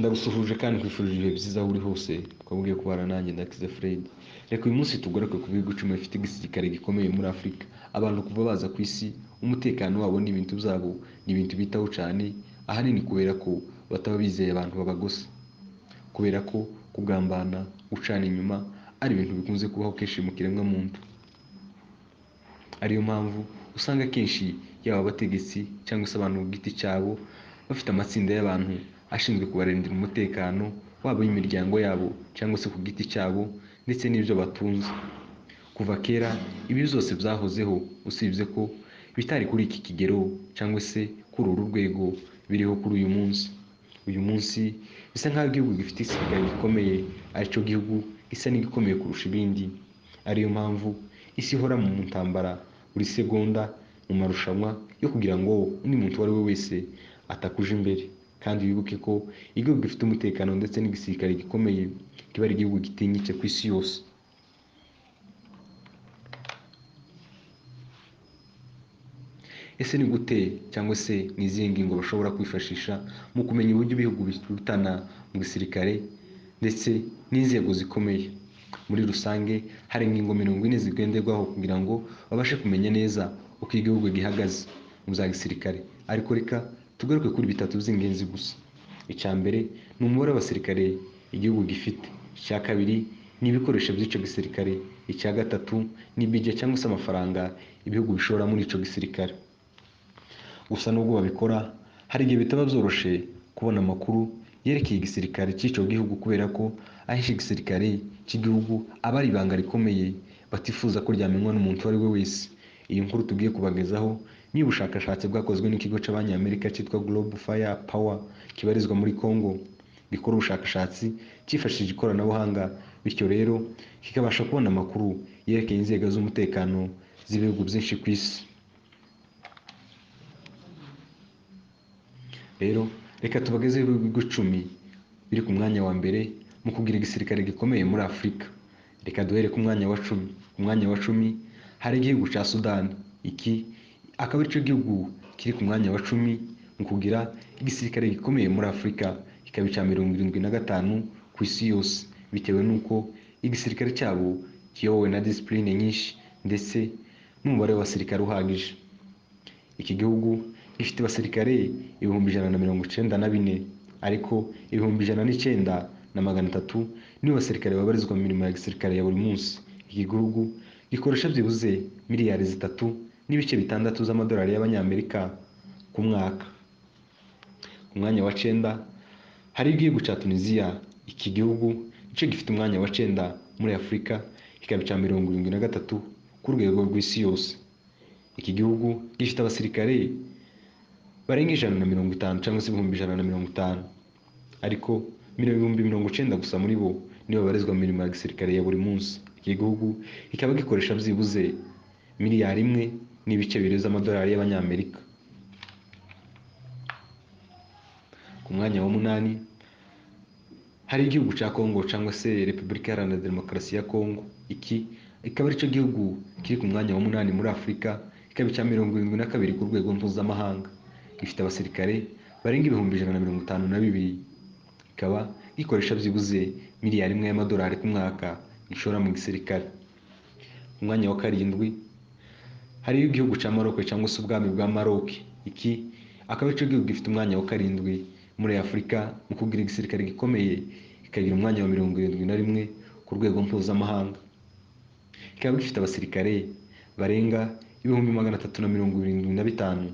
Ndagusuhuje kandi nkwifurije ibihe byiza aho uri hose, twabwiye kubana nanjye Ndakize Fred. Reka uyu munsi tugaruke ku bihugu 10 bifite igisirikare gikomeye muri Afurika. Abantu kuva baza ku isi, umutekano wabo n'ibintu byabo ni ibintu bitaho cyane, ahanini kubera ko bataba bizeye abantu babagose. Kubera ko kugambana, gucana inyuma ari ibintu bikunze kubaho kenshi mu kiremwa muntu. Ariyo mpamvu usanga kenshi yaba abategetsi cyangwa se abantu ku giti cyabo bafite amatsinda y'abantu ashinzwe kubarindira umutekano wabo w'imiryango yabo cyangwa se ku giti cyabo ndetse n'ibyo batunze. Kuva kera ibi byose byahozeho, usibye ko bitari kuri iki kigero cyangwa se kuri uru rwego biriho kuri uyu munsi. Uyu munsi bisa nk'aho igihugu gifite igisirikare gikomeye aricyo gihugu gisa n'igikomeye kurusha ibindi. Ariyo mpamvu isi ihora mu ntambara buri segonda, mu marushanwa yo kugira ngo undi muntu uwo ari we wese atakuje imbere. Kandi wibuke ko igihugu gifite umutekano ndetse n'igisirikare gikomeye kiba ari igihugu gitinyitse ku isi yose. Ese ni gute cyangwa se ni izihe ngingo bashobora kwifashisha mu kumenya uburyo ibihugu birutana mu gisirikare ndetse n'inzego zikomeye? Muri rusange hari ingingo 40 zigenderwaho kugira ngo babashe kumenya neza uko igihugu gihagaze mu bya gisirikare. Ariko reka tugaruke kuri bitatu by'ingenzi gusa. Icya mbere ni umubare w'abasirikare igihugu gifite. Icya kabiri ni ibikoresho by'icyo gisirikare. Icya gatatu ni budget cyangwa se amafaranga ibihugu bishora muri icyo gisirikare. Gusa nubwo babikora, hari igihe bitaba byoroshye kubona amakuru yerekeye igisirikare cy'icyo gihugu, kubera ko ahishe igisirikare cy'igihugu aba ari ibanga rikomeye batifuza ko ryamenywa n'umuntu uwo ari we wese. Iyi nkuru tugiye kubagezaho ni ubushakashatsi bwakozwe n'ikigo cy'abanyamerika cyitwa Global Fire Power kibarizwa muri Congo. Gikora ubushakashatsi cyifashishije ikoranabuhanga, bityo rero kikabasha kubona amakuru yerekeye inzego z'umutekano z'ibihugu byinshi ku isi. Rero reka tubagezeho ibihugu 10 biri ku mwanya wa mbere mu kugira igisirikare gikomeye muri Afurika. Reka duhere ku mwanya wa 10. Ku mwanya wa 10 hari igihugu cya Sudani. Iki akaba aricyo gihugu kiri ku mwanya wa 10 mu kugira igisirikare gikomeye muri Afurika, kikaba icya 75 ku isi yose, bitewe n'uko igisirikare cyabo kiyobowe na discipline nyinshi ndetse n'umubare w'abasirikare uhagije. Iki gihugu gifite abasirikare 194, ariko 109,300 nibo basirikare babarizwa mu mirimo ya gisirikare ya buri munsi. Iki gihugu gikoresha byibuze miliyari 3.6 z'amadolari y'abanyamerika ku mwaka. Ku mwanya wa 9 hari igihugu cya Tunisia. Iki gihugu nicyo gifite umwanya wa 9 muri Afurika, kikaba icya 73 ku rwego rw'isi yose. Iki gihugu gifite abasirikare barenga 150 cyangwa se 150, ariko 90 gusa muri bo nibo babarizwa mu mirimo ya gisirikare ya buri munsi. Iki gihugu kikaba gikoresha byibuze miliyari 1.2 z'amadolari y'abanyamerika. Ku mwanya wa 8 hari igihugu cya Congo cyangwa se Repubulika Iharanira Demokarasi ya Congo. Iki ikaba aricyo gihugu kiri ku mwanya wa 8 muri Afurika, ikaba icya 72 ku rwego mpuzamahanga. Gifite abasirikare barenga 152,000, ikaba gikoresha byibuze miliyari 1 y'amadolari ku mwaka gishora mu gisirikare. Ku mwanya wa 7 hari igihugu cya Maroc cyangwa se ubwami bwa Maroc. Iki akaba aricyo gihugu gifite umwanya wa 7 muri Afurika mu kugira igisirikare gikomeye, kikagira umwanya wa 71 ku rwego mpuzamahanga. Kikaba gifite abasirikare barenga 375,000,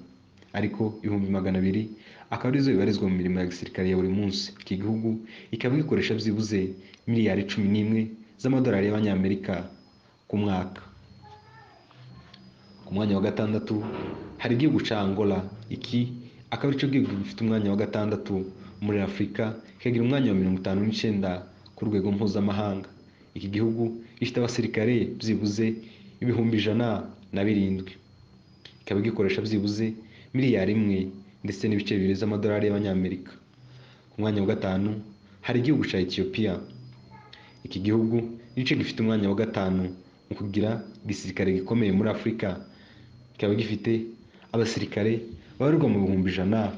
ariko 200,000 akaba arizo bibarizwa mu mirimo ya gisirikare ya buri munsi. Iki gihugu ikaba gikoresha byibuze miliyari 11 z'amadolari y'abanyamerika ku mwaka. Ku mwanya wa 6 hari igihugu cya Angola. Iki akaba aricyo gihugu gifite umwanya wa 6 muri Afurika, kikagira umwanya wa 59 ku rwego mpuzamahanga. Iki gihugu gifite abasirikare byibuze 107,000, kikaba gikoresha byibuze miliyari 1 ndetse n'ibice 2 z'amadolari y'abanyamerika. Ku mwanya wa 5 hari igihugu cya Ethiopia. Iki gihugu nicyo gifite umwanya wa 5 mu kugira igisirikare gikomeye muri Afurika, kikaba gifite abasirikare babarirwa mu 106.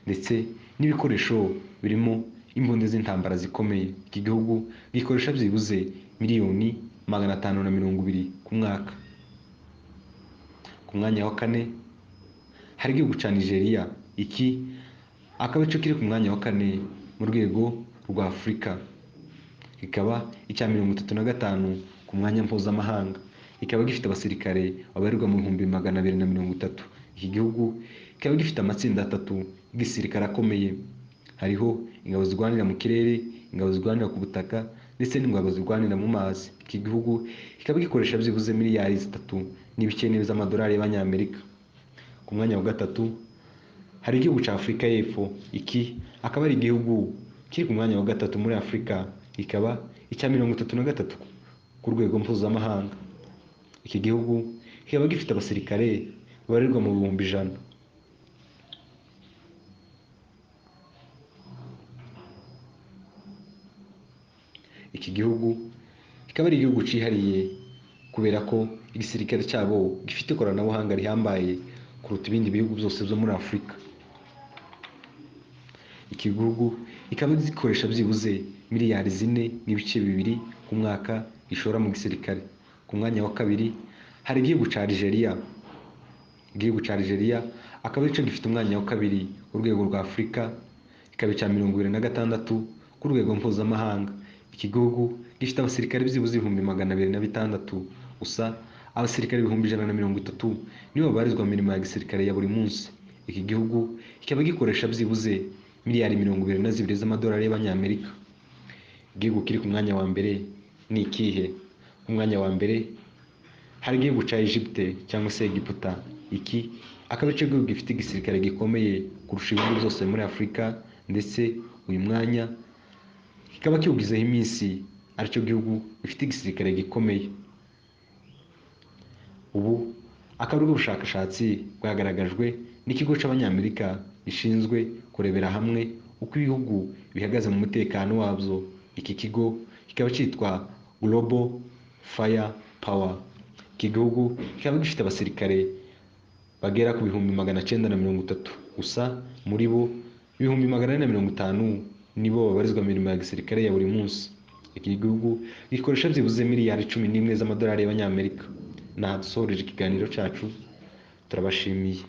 ndetse n'ibikoresho birimo imbunda z'intambara zikomeye. Iki gihugu gikoresha byibuze miliyoni 520 ku mwaka. Ku mwanya wa kane hari igihugu cya Nigeria. Iki akaba cyo kiri ku mwanya wa kane mu rwego rwa Afurika, kikaba icya 35 ku mwanya mpuzamahanga. Kikaba gifite abasirikare babarirwa mu 230. Iki gihugu kikaba gifite amatsinda 3 y'igisirikare akomeye. Hariho ingabo zirwanira mu kirere, ingabo zirwanira ku butaka, ndetse n'ingabo zirwanira mu mazi. Iki gihugu kikaba gikoresha byibuze miliyari 3.9 z'amadolari y'abanyamerika. Ku mwanya wa gatatu hari igihugu cya Afurika y'Epfo. Iki akaba ari igihugu kiri ku mwanya wa gatatu muri Afurika, kikaba icya 33 ku rwego mpuzamahanga. Iki gihugu kikaba gifite abasirikare babarirwa mu 100,000. Iki gihugu kikaba ari igihugu cyihariye kubera ko igisirikare cyabo gifite ikoranabuhanga rihambaye kuruta ibindi bihugu byose byo muri Afurika. Iki gihugu kikaba gikoresha byibuze miliyari 4.2 ku mwaka gishora mu gisirikare. Ku mwanya wa kabiri hari igihugu cya Algeria. Igihugu cya Algeria akaba aricyo gifite umwanya wa kabiri ku rwego rwa Afurika, kikaba icya 26 ku rwego mpuzamahanga. Iki gihugu gifite abasirikare byibuze 206. Gusa abasirikare 130 nibo babarizwa mu mirimo ya gisirikare ya buri munsi. Iki gihugu kikaba gikoresha byibuze miliyari 22 z'amadolari y'abanyamerika. Igihugu kiri ku mwanya wa mbere ni ikihe? Ku mwanya wa mbere hari igihugu cya Egypte cyangwa se Egiputa. Iki akaba aricyo gihugu gifite igisirikare gikomeye kurusha ibihugu byose muri Afurika, ndetse uyu mwanya kikaba kiwugizeho iminsi aricyo gihugu gifite igisirikare gikomeye. Ubu akaba ari ubushakashatsi bwagaragajwe n'ikigo cy'abanyamerika gishinzwe kurebera hamwe uko ibihugu bihagaze mu mutekano wabyo. Iki kigo kikaba cyitwa Global Fire Power. Iki gihugu kikaba gifite abasirikare bagera ku 930. Gusa muri bo 450 nibo babarizwa mu mirimo ya gisirikare ya buri munsi. Iki gihugu gikoresha byibuze miliyari 11 z'amadolari y'abanyamerika. Dusoreje ikiganiro cyacu, turabashimiye.